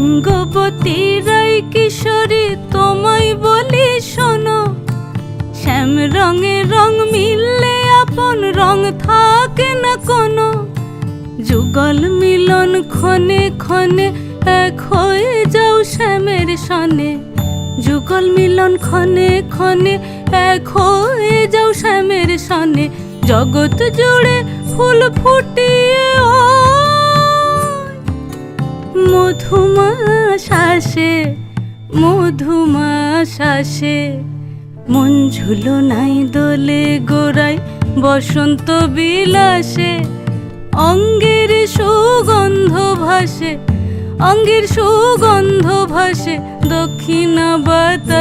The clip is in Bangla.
অঙ্গবতী রায় কিশোরী তোমায় বলি শোনো, শ্যাম রঙে রং মিললে আপন রং থাকে না কোনো। যুগল মিলন ক্ষণে ক্ষণে এক হয়ে যাও শ্যামের সনে, যুগল মিলন ক্ষণে ক্ষণে এক হয়ে যাও শ্যামের সনে। জগৎ জুড়ে ফুল ফুটিয়ে মধুমাস আসে, মধুমাস আসে। মন ঝুলনাই দোলে গোড়ায় বসন্ত বিলাসে, অঙ্গের সুগন্ধ ভাসে, অঙ্গের সুগন্ধ ভাসে দক্ষিণা বাতাসে।